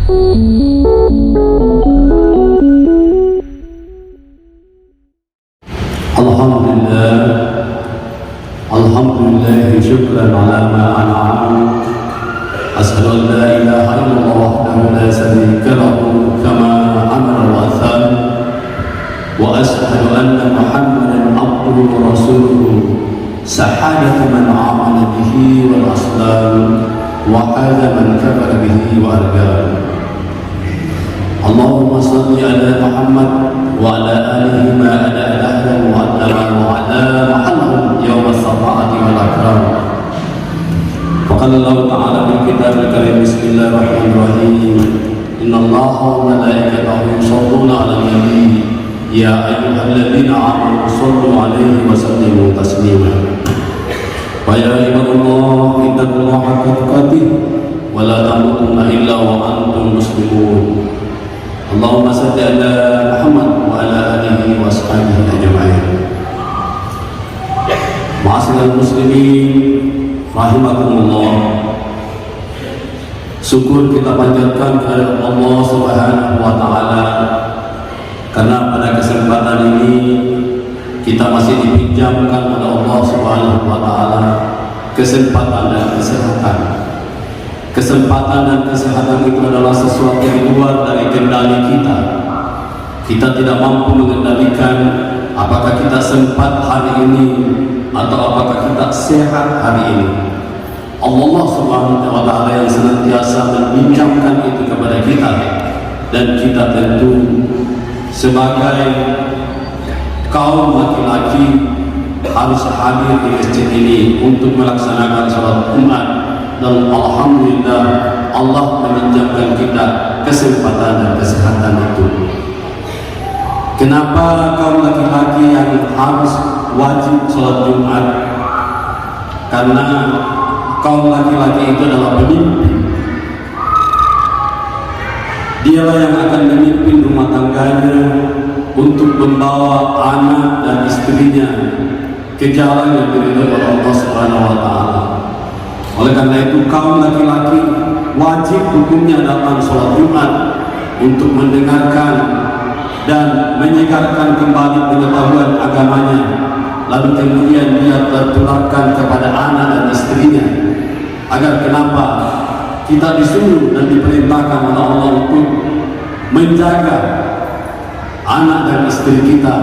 Alhamdulillah syukran ala ma an'am. Asyhadu an la ilaha illallah wahdahu la syarika lahu kama amara wa atham. Wa asyhadu anna Muhammadan abduhu wa rasuluhu sahadatu man amana bihi wal aslam wa hadha man kafara bihi wa argan. Allahumma salli ala Muhammad wa ala alihi ma ada ahlan wa adama wa ala mahallahum yawma as-safa'ati wal akram. Faqala Allah ta'ala bil kitab al-karim bismillahirrahmanirrahim. Inna Allaha wa malaikatahu yusholluna 'alan nabi ya ayyuhalladzina amanu shollu 'alaihi wa sallimu taslima. Wa ya ibadallah ittaqullaha haqqa tuqatih wa la tamutunna illa wa antum muslimun. Allahumma salli ala Muhammad wa ala alihi wa ashabihi ajma'in. Ma'asyiral muslimin rahimakumullah. Syukur kita panjatkan kepada Allah Subhanahu wa taala karena pada kesempatan ini kita masih dipinjamkan oleh Allah Subhanahu wa taala kesempatan dan kesehatan. Kesempatan dan kesehatan itu adalah sesuatu yang luar dari kendali kita. Kita tidak mampu mengendalikan apakah kita sempat hari ini atau apakah kita sehat hari ini. Allah Subhanahu wa taala yang senantiasa meminjamkan itu kepada kita, dan kita tentu sebagai kaum laki-laki harus hadir di masjid ini untuk melaksanakan salat Jumat. Dan alhamdulillah Allah meminjamkan kita kesempatan dan kesehatan itu. Kenapa kaum laki-laki yang harus wajib sholat Jumat? Karena kaum laki-laki itu adalah pemimpin. Dialah yang akan memimpin rumah tangganya untuk membawa anak dan istrinya ke jalan yang diridhoi oleh Allah Subhanahu wa taala. Oleh karena itu kaum laki-laki wajib hukumnya datang sholat Jumat untuk mendengarkan dan menyegarkan kembali pengetahuan agamanya, lalu kemudian dia tertularkan kepada anak dan istrinya. Agar kenapa kita disuruh dan diperintahkan oleh Allah untuk menjaga anak dan istri kita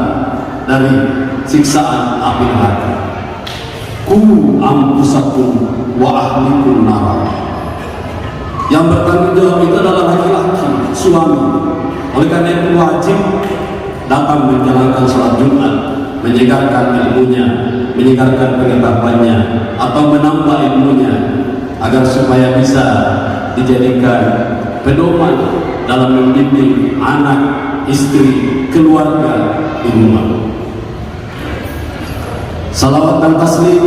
dari siksaan api neraka. Qu anfusakum wa ahlikum nar. Yang bertanggung jawab itu adalah laki-laki, suami. Oleh karena itu wajib datang menjalankan sholat Jumat, menyegarkan ilmunya, menyegarkan pengetahuannya, atau menambah ilmunya, agar supaya bisa dijadikan pedoman dalam membimbing anak, istri, keluarga di rumah. Salawat dan taslim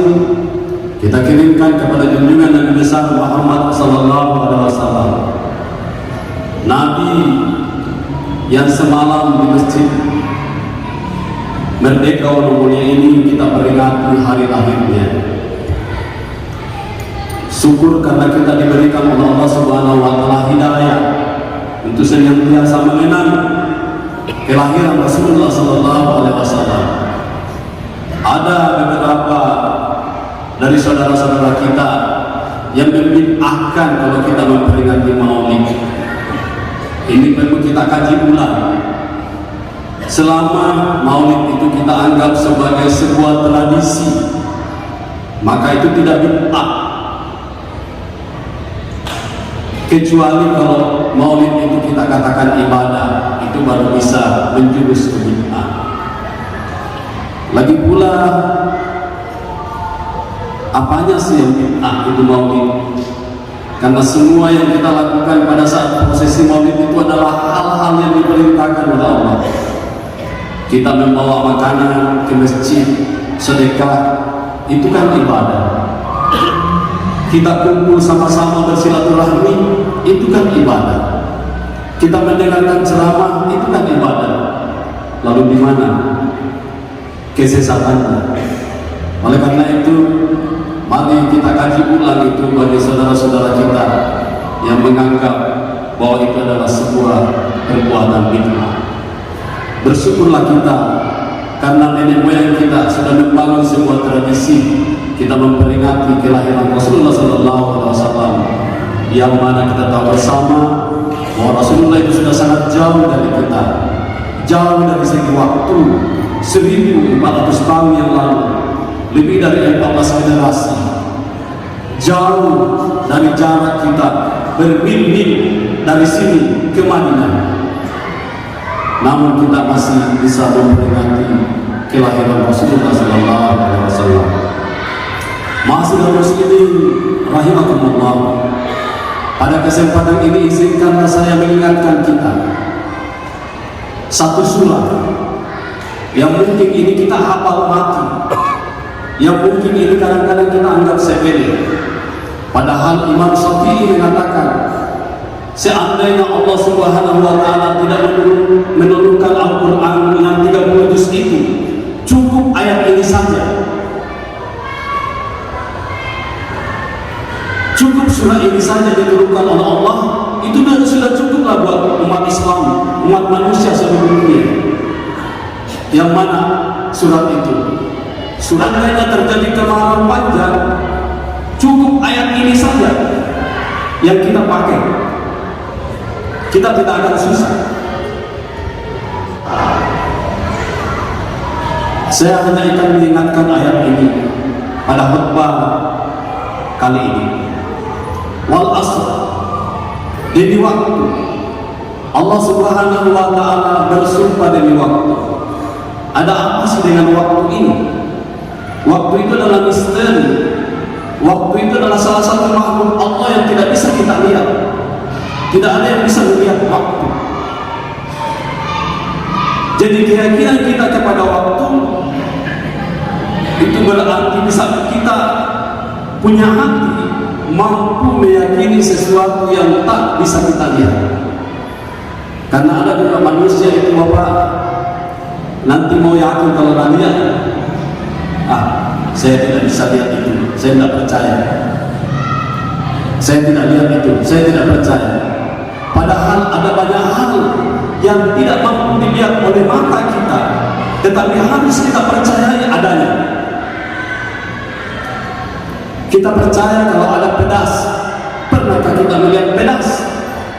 kita kirimkan kepada junjungan Nabi besar Muhammad sallallahu alaihi wasallam, Nabi yang semalam di masjid Merdeka Mulia ini kita peringati hari lahirnya. Syukur karena kita diberikan oleh Allah Subhanahu wa taala hidayah untuk senantiasa mengenang kelahiran Rasulullah sallallahu alaihi wasallam. Ada beberapa dari saudara-saudara kita yang membid'ahkan kalau kita memperingati Maulid. Ini perlu kita kaji ulang. Selama Maulid itu kita anggap sebagai sebuah tradisi, maka itu tidak bid'ah. Kecuali kalau Maulid itu kita katakan ibadah, itu baru bisa menjurus ke bid'ah. Lagi pula, apanya sih yang bid'ah itu Maulid? Karena semua yang kita lakukan pada saat prosesi Maulid itu adalah hal-hal yang diperintahkan oleh Allah. Kita membawa makanan ke masjid, sedekah, itu kan ibadah. Kita kumpul sama-sama bersilaturahmi, itu kan ibadah. Kita mendengarkan ceramah, itu kan ibadah. Lalu di mana kesesatannya? Oleh karena itu, mari kita kaji ulang itu bagi saudara-saudara kita yang menganggap bahwa itu adalah perbuatan bid'ah. Bersyukurlah kita karena nenek moyang kita sudah membangun sebuah tradisi kita memperingati kelahiran Rasulullah SAW, yang mana kita tahu bersama bahwa Rasulullah itu sudah sangat jauh dari kita, jauh dari segi waktu, 1400 tahun yang lalu, lebih dari 14 generasi, jauh dari jarak kita bermil-mil dari sini ke Madinah. Namun kita masih bisa memperingati kelahiran Rasulullah SAW. Ma'asyiral muslimin rahimakumullah, pada kesempatan ini izinkanlah saya mengingatkan kita satu surah yang mungkin ini kita hafal mati, yang mungkin ini kadang-kadang kita anggap sepele. Padahal Imam Syafi'i mengatakan, seandainya Allah Subhanahu wa Ta'ala tidak menurunkan Al-Quran dengan 30 juz itu, cukup ayat ini saja, cukup surah ini saja diturunkan oleh Allah, itu sudah cukuplah buat umat Islam, umat manusia seluruh dunia. Yang mana surat itu? Surat lainnya terjadi kemarau panjang, cukup ayat ini saja yang kita pakai, kita tidak akan susah. Saya hanya akan mengingatkan ayat ini pada khutbah kali ini. Wal asr, demi waktu, Allah Subhanahu wa Ta'ala bersumpah demi waktu. Ada apa sih dengan waktu ini? Waktu itu adalah misteri. Waktu itu adalah salah satu makhluk Allah yang tidak bisa kita lihat. Tidak ada yang bisa melihat waktu. Jadi keyakinan kita kepada waktu itu berarti bisa kita punya hati mampu meyakini sesuatu yang tak bisa kita lihat. Karena ada juga manusia itu, Bapak, nanti mau yakin kalau dah lihat, saya tidak bisa lihat itu, saya tidak percaya. Saya tidak lihat itu, saya tidak percaya. Padahal ada banyak hal yang tidak mampu dilihat oleh mata kita, tetapi harus kita percayai adanya. Kita percaya kalau ada pedas. Pernahkah kita melihat pedas?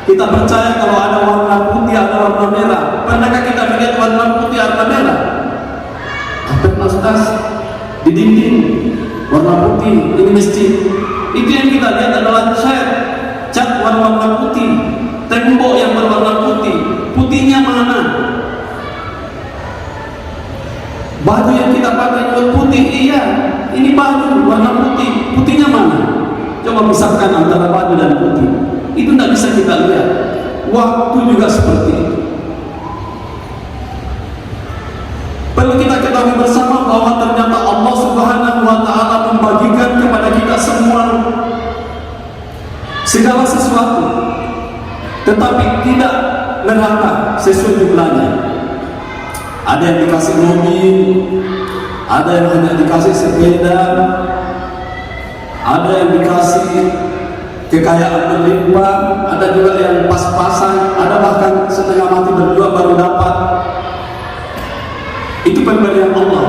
Kita percaya kalau ada warna putih, ada warna merah. Pernahkah kita melihat warna putih, warna merah? Pernah, Ustaz? Di dinding warna putih, ini masjid. Itu yang kita lihat adalah cat warna putih, tembok yang berwarna putih. Putihnya mana? Baju yang kita pakai juga putih, iya. Ini baju warna putih, putihnya mana? Coba pisahkan antara baju dan putih. Itu tidak bisa kita lihat. Waktu juga seperti itu. Perlu kita ketahui bersama bahwa ternyata Allah Subhanahu wa Ta'ala membagikan kepada kita semua segala sesuatu, tetapi tidak merata sesuai jumlahnya. Ada yang dikasih mobil, ada yang hanya dikasih sepeda, ada yang dikasih kekayaan berlimpah, ada juga yang pas-pasan, ada bahkan setengah mati berdua baru dapat. Itu pemberian Allah.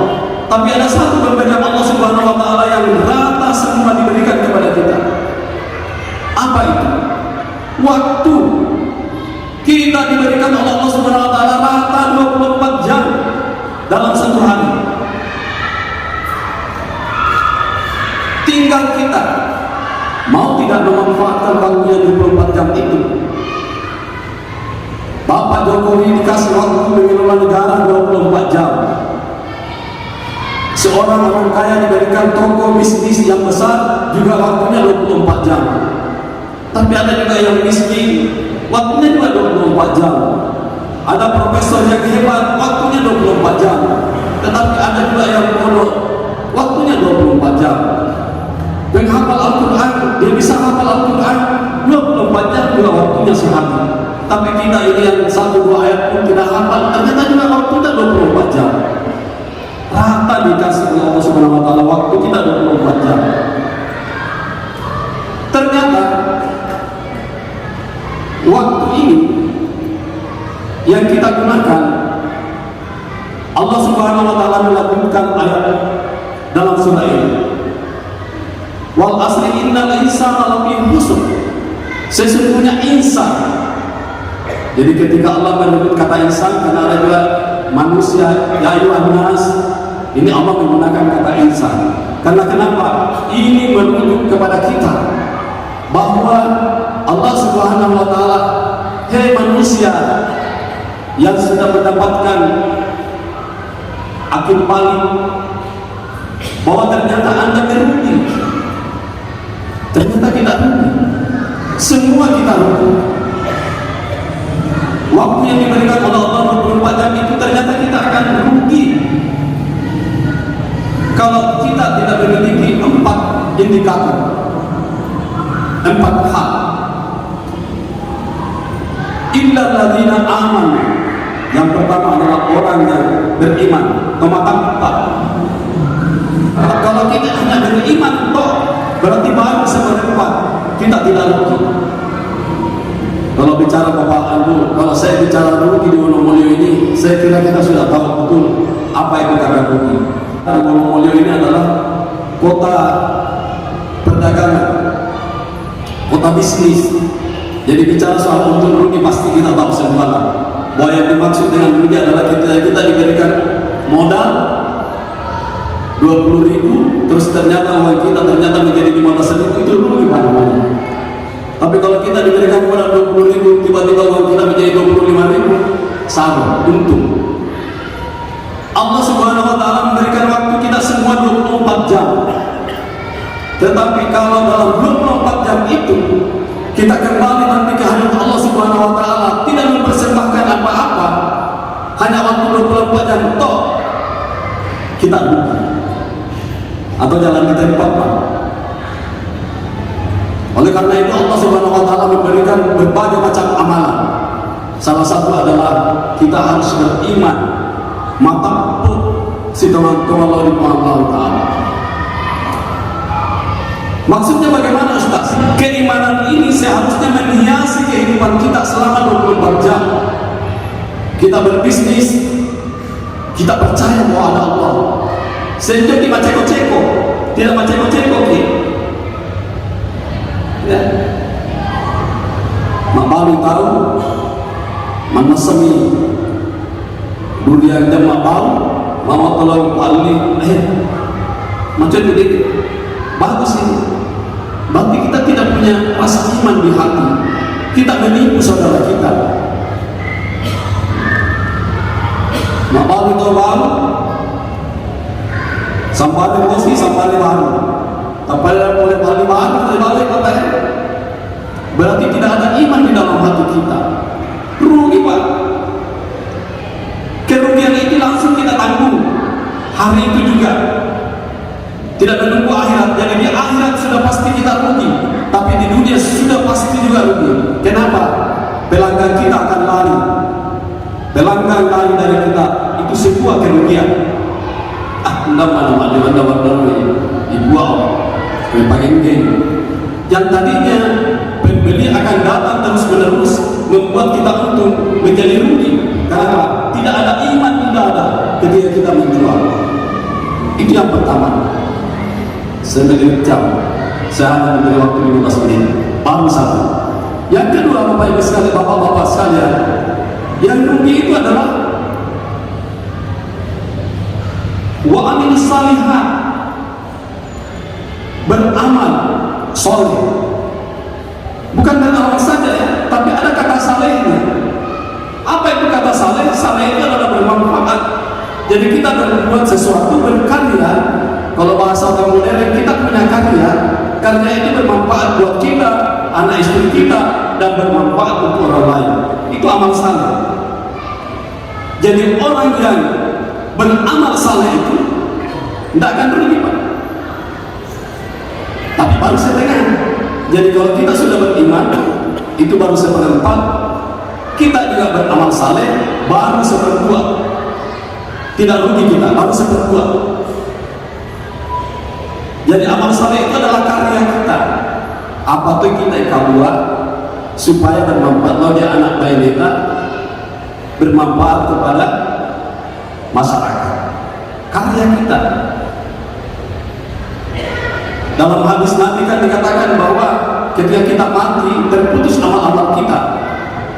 Tapi ada satu pemberian Allah Subhanahu wa Ta'ala yang rata semua diberikan kepada kita. Apa itu? Waktu. Kita diberikan oleh Allah Subhanahu wa Ta'ala rata 24 jam dalam satu hari. Tinggal kita mau tidak memanfaatkan waktunya 24 jam itu. Bapak Jokowi dikasih waktu mengelola negara 24 jam. Seorang orang kaya diberikan toko bisnis yang besar juga waktunya 24 jam. Tapi ada juga yang miskin, waktunya juga 24 jam. Ada profesor yang hebat, waktunya 24 jam. Tetapi ada juga yang bodoh, waktunya 24 jam. Menghafal Al-Quran, dia bisa hafal Al-Quran 24 jam juga waktunya sehari. Tapi kita ini yang 1-2 ayat pun tidak hafal, ternyata juga waktunya 24 jam. Rata dikasih oleh Allah Subhanahu wa Ta'ala waktu kita 24 jam. Ternyata waktu ini kita gunakan. Allah Subhanahu wa taala melanjutkan ayat dalam surah ini. Wal asri innal insana lafi khusr. Sesungguhnya insan. Jadi ketika Allah menyebut kata insan, karena ada juga manusia, ya ayyuhan nas, ini Allah menggunakan kata insan. Karena kenapa? Ini menunjuk kepada kita bahwa Allah Subhanahu wa taala, hei manusia yang sudah mendapatkan akil balik, bahwa ternyata Anda merugi. Ternyata kita rugi. Semua kita rugi. Waktu yang diberikan oleh Allah 24 jam itu ternyata kita akan rugi kalau kita tidak memiliki 4 indikator, 4 hal. Illal ladzina amanu. Yang pertama adalah orang yang beriman. Nomor 4. Kalau kita hanya beriman toh, berarti baru seperempat kita tidak rugi. Kalau bicara Bapak Ibu, kalau saya bicara rugi di Wonomulyo ini, saya kira kita sudah tahu betul apa itu kata rugi. Wonomulyo ini adalah kota perdagangan, kota bisnis. Jadi bicara soal untung rugi pasti kita tahu semua. Bahwa yang dimaksud dengan rugi adalah kita diberikan modal 20.000, terus ternyata uang kita menjadi 15.000, itu rugi Pak namanya. Tapi kalau kita diberikan modal 20.000, tiba-tiba uang kita menjadi 25.000, sama, untung. Allah Subhanahu wa taala memberikan waktu kita semua 24 jam. Tetapi kalau dalam 24 jam itu kita kembali nanti ke hadapan Allah Subhanahu wa taala, tidak mempersembahkan apa-apa, hanya waktu 24 jam toh, kita rugi. Atau jalan kita dipakai. Oleh karena itu Allah Subhanahu wa taala memberikan berbagai macam amalan. Salah satu adalah kita harus beriman. Mata si teman-teman Allah taala. Maksudnya bagaimana Ustaz? Keimanan ini seharusnya menghiasi kehidupan kita selama 24 jam. Kita berbisnis, kita percaya bahwa ada Allah. Sehingga tidak ceko-ceko, tidak ceko-ceko ya. Mabali tahu manasami durian dan mabal mama tolong pali macam itu bagus ini. Berarti kita tidak punya rasa iman di hati, kita menipu saudara kita. Mabali tahu sampai emosi sampai baru, sampai boleh balik baru, balik apa ya? Berarti tidak ada iman di dalam hati kita. Rugi Pak. Kerugian itu langsung kita tanggung hari itu juga. Tidak menunggu akhirat. Jadi di akhirat sudah pasti kita rugi, tapi di dunia sudah pasti juga rugi. Kenapa? Pelanggan kita akan lari. Pelanggan lari dari kita itu sebuah kerugian. Dibuang yang tadinya pembeli akan datang terus menerus, membuat kita untung menjadi rugi. Karena tidak ada iman, tidak ada ketika kita menjual. Itu yang pertama. Sembilan jam saya hanya memberi waktu 15 menit, baru satu. Yang kedua Bapak Ibu sekalian, Bapak-bapak sekalian, yang rugi itu adalah wa amin salihat, beramal soleh. Bukan beramal saja ya, tapi ada kata salehnya. Apa itu kata saleh? Saleh itu adalah bermanfaat. Jadi kita berbuat sesuatu, berkarya. Kalau bahasa orang modern, kita punya karya. Karya itu bermanfaat buat kita, anak istri kita, dan bermanfaat untuk orang lain. Itu amal saleh. Jadi orang yang beramal saleh itu tidak akan rugi Pak. Tapi baru setengah. Jadi kalau kita sudah beriman, itu baru seperempat. Kita juga beramal saleh, baru seperdua. Tidak rugi kita, baru seperdua. Jadi amal saleh itu adalah karya kita. Apa tuh kita buat supaya bermanfaat. Kalau dia anak bayi kita, bermanfaat kepada masyarakat. Karya kita. Dalam hadis Nabi kan dikatakan bahwa ketika kita mati terputus amal-amal kita.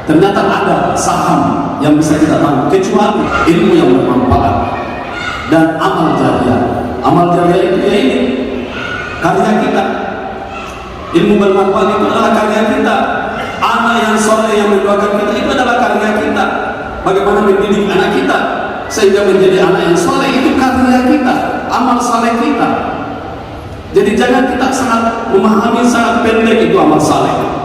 Ternyata ada saham yang bisa kita tanggung, kecuali ilmu yang bermanfaat dan amal jariah. Amal jariah itu ya ini karya kita. Ilmu bermanfaat itu adalah karya kita. Anak yang soleh yang mendoakan kita itu adalah karya kita. Bagaimana mendidik anak kita sehingga menjadi anak yang soleh itu karya kita, amal soleh kita. Jadi jangan kita sangat memahami sangat pendek itu amal soleh.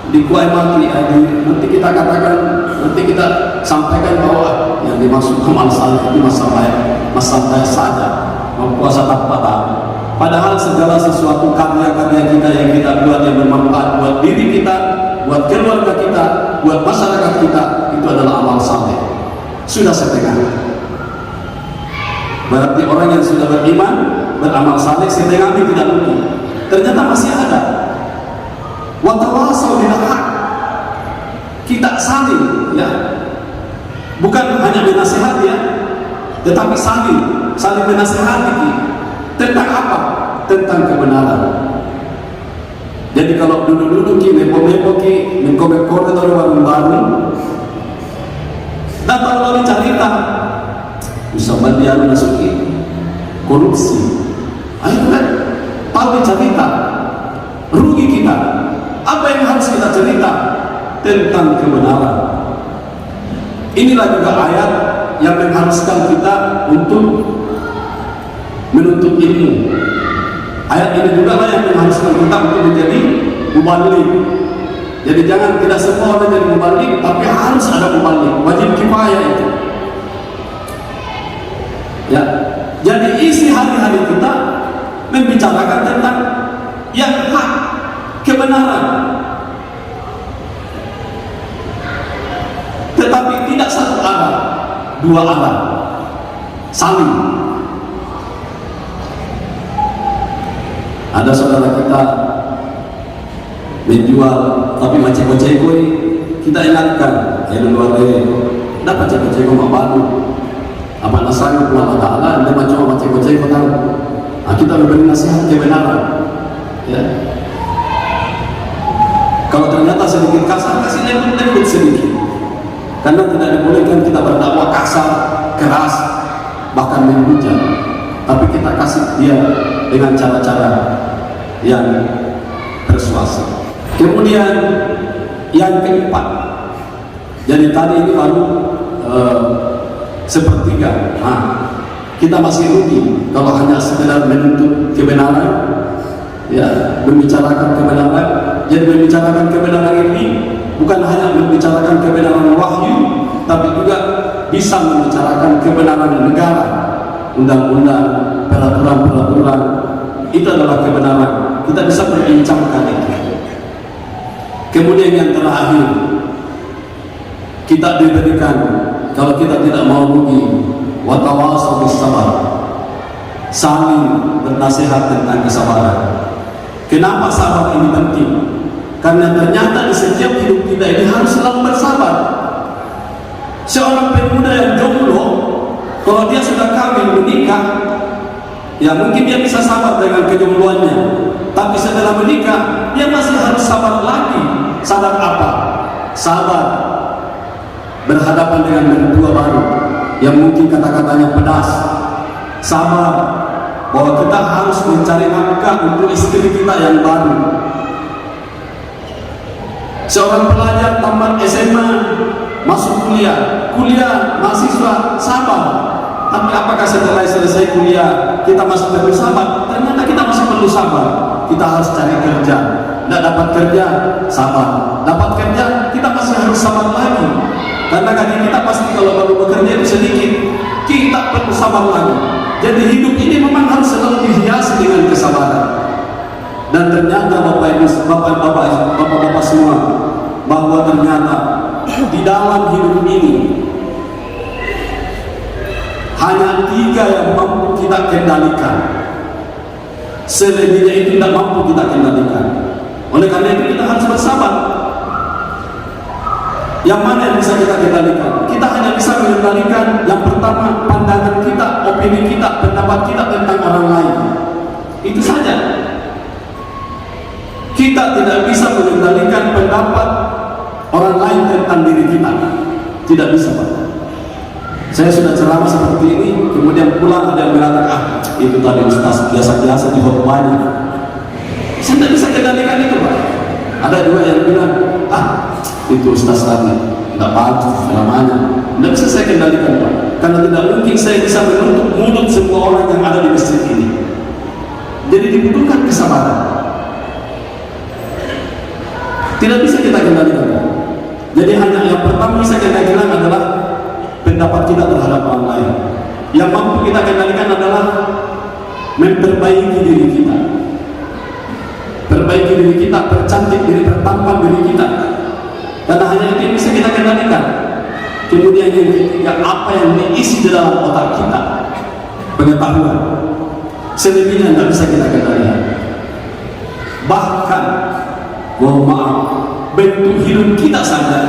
Dikuai mati, nanti kita katakan, nanti kita sampaikan bahwa yang dimaksud amal soleh itu masalah saja, puasa tanpa tahu. Padahal segala sesuatu karya-karya kita yang kita buat yang bermanfaat buat diri kita, buat keluarga kita, buat masyarakat kita, itu adalah amal saleh. Sudah setengah. Berarti orang yang sudah beriman, beramal saleh setengah ini tidak mungkin. Ternyata masih ada. Wa tawasau bil haq. Kita saling, ya. Bukan hanya menasihati ya, tetapi saling menasihati. Tentang apa? Tentang kebenaran. Jadi kalau duduk-duduk nepo-nepo mengkomek-komek atau warung baru, dan kalau cerita bisa dia masuki korupsi, ayo kan tahu cerita, rugi kita. Apa yang harus kita cerita? Tentang kebenaran. Inilah juga ayat yang mengharuskan kita untuk menuntut ilmu. Ayat ini juga lah yang mengharuskan kita untuk menjadi mubaligh. Jadi jangan tidak semua orang jadi mubaligh, tapi harus ada mubaligh. Wajib kifayah itu. Ya. Jadi isi hari-hari kita membicarakan tentang yang hak, kebenaran. Tetapi tidak satu arah, dua arah. Saling. Ada saudara kita menjual tapi macam-macam kita ingatkan ya luar dapat macam-macam mabalu apa nasanya Allah Ta'ala anda macam-macam tahu. Kita memberi nasihat kebenaran ya. Kalau ternyata sedikit kasar kasih lembut sedikit, karena tidak dibolehkan kita berdakwah kasar, keras, bahkan menghujat, tapi kita kasih dia dengan cara-cara yang persuasif. Kemudian yang keempat, jadi tadi ini baru sepertiga. Kita masih rugi kalau hanya sekedar menuntut kebenaran, ya, membicarakan kebenaran. Jadi membicarakan kebenaran ini bukan hanya membicarakan kebenaran wahyu, tapi juga bisa membicarakan kebenaran negara, undang-undang, peraturan-peraturan. Itu adalah kebenaran. Kita bisa berbincangkan itu. Kemudian yang terakhir, kita diberikan kalau kita tidak mau rugi, wa tawasau bis sabar. Saling bernasihat tentang kesabaran. Kenapa sabar ini penting? Karena ternyata di setiap hidup kita ini harus selalu bersabar. Seorang pemuda yang jomblo, kalau dia sudah kawin menikah, ya mungkin dia bisa sabar dengan kejombloannya, tapi setelah menikah dia masih harus sabar lagi. Sabar apa? Sabar berhadapan dengan mertua baru yang mungkin kata-katanya pedas. Sabar bahwa kita harus mencari nafkah untuk istri kita yang baru. Seorang pelajar tamat SMA masuk kuliah mahasiswa sabar. Tapi apakah setelah selesai kuliah kita masih perlu sabar? Ternyata kita masih perlu sabar. Kita harus cari kerja. Tidak dapat kerja, sabar. Dapat kerja, kita masih harus sabar lagi. Karena gaji kita pasti kalau baru bekerja itu sedikit. Kita perlu sabar lagi. Jadi hidup ini memang harus selalu dihiasi dengan kesabaran. Dan ternyata bapak-bapak semua, bahwa ternyata di dalam hidup ini hanya 3 yang mampu kita kendalikan. Selebihnya itu tidak mampu kita kendalikan. Oleh karena itu kita harus bersabar. Yang mana yang bisa kita kendalikan? Kita hanya bisa mengendalikan yang pertama, pandangan kita, opini kita, pendapat kita tentang orang lain. Itu saja. Kita tidak bisa mengendalikan pendapat orang lain tentang diri kita. Tidak bisa, Pak. Saya sudah ceramah seperti ini, kemudian pulang ada yang mengatakan, itu tadi ustaz biasa-biasa di khotbahnya. Saya tidak bisa kendalikan itu, Pak. Ada juga yang bilang, itu ustaz tadi tidak bagus ceramahnya. Tidak bisa saya kendalikan, Pak. Karena tidak mungkin saya bisa menutup mulut semua orang yang ada di masjid ini. Jadi dibutuhkan kesabaran. Tidak bisa kita kendalikan, Pak. Jadi hanya yang pertama bisa kita kendalikan adalah pendapat kita terhadap orang lain. Yang mampu kita kendalikan adalah memperbaiki diri kita. Perbaiki diri kita, percantik diri, pertampan diri kita. Karena hanya itu yang bisa kita kendalikan. Kemudian yang ketiga, apa yang diisi di dalam otak kita, pengetahuan. Selebihnya tidak bisa kita kendalikan. Bahkan, mohon maaf, bentuk hidup kita saja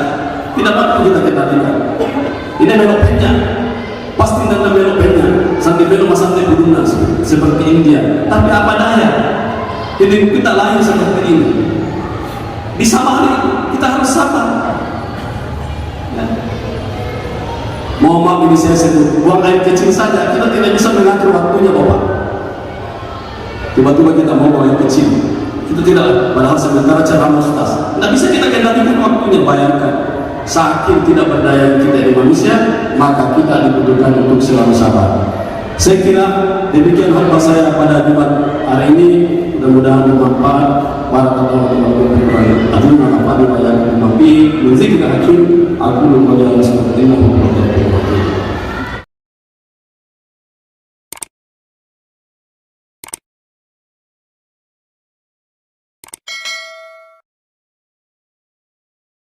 tidak mampu kita kendalikan. Ini melopenya, pasti tidak melopenya, sampai belok sampai berguna seperti India. Tapi apa daya? Hidup kita lain seperti ini. Disamari, kita harus sabar. Ya. Mohon maaf ini saya sebut, buang air kecil saja, kita tidak bisa mengatur waktunya, Bapak. Tiba-tiba kita mau buang air kecil, kita tidak, padahal sementara ceramah ustaz. Tidak bisa kita kendalikan waktunya, bayangkan. Saking tidak berdaya kita ini manusia, maka kita dibutuhkan untuk selalu sabar. Saya kira demikian khutbah saya pada Jumat hari ini. Mudah-mudahan bermanfaat. Barakallahu fiikum. Aku